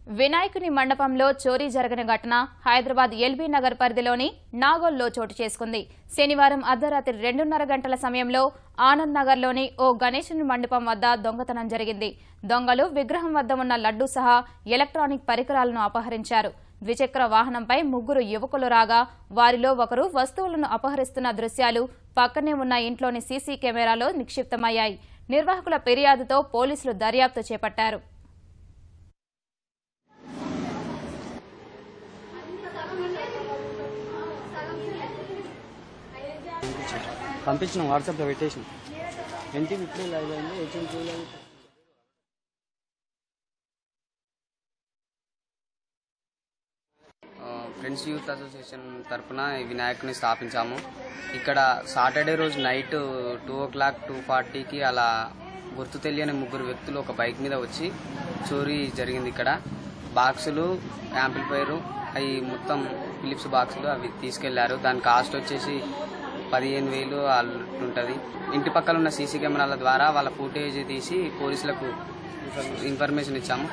వినాయకుని మండపంలో చోరీ జరిగిన ఘటన హైదరాబాద్ ఎల్బీ నగర్ పరిధిలోని నాగోల్లో చోటు చేసుకుంది. శనివారం అర్ధరాత్రి 2:30 గంటల సమయంలో ఆనంద్ నగర్లోని ఓ గణేశుని మండపం వద్ద దొంగతనం జరిగింది. దొంగలు విగ్రహం వద్ద ఉన్న లడ్డూ సహా ఎలక్ట్రానిక్ పరికరాలను అపహరించారు. ద్విచక్ర వాహనంపై 3 యువకులు రాగా వారిలో ఒకరు వస్తువులను అపహరిస్తున్న దృశ్యాలు పక్కనే ఉన్న ఇంట్లోని సీసీ కెమెరాలో నిక్షిప్తమయ్యాయి. నిర్వాహకుల ఫిర్యాదుతో పోలీసులు దర్యాప్తు చేపట్టారు. పంపించిన వాట్సాప్లో పెట్టేసిన ఇంటికి ఇప్పుడే లైవ్ అయింది. ఫ్రెండ్స్ యూత్ అసోసియేషన్ తరఫున వినాయకుని స్థాపించాము. ఇక్కడ సాటర్డే రోజు నైట్ 2:00 2:40కి అలా గుర్తు తెలియని 3 వ్యక్తులు ఒక బైక్ మీద వచ్చి చోరీ జరిగింది. ఇక్కడ బాక్సులు, యాంప్లిఫైరు, అవి మొత్తం ఫిలిప్స్ బాక్సులు అవి తీసుకెళ్లారు. దాని కాస్ట్ వచ్చేసి 15,000 ఉంటుంది. ఇంటి పక్కన ఉన్న సీసీ కెమెరాల ద్వారా వాళ్ళ ఫుటేజ్ తీసి పోలీసులకు ఇన్ఫర్మేషన్ ఇచ్చాము.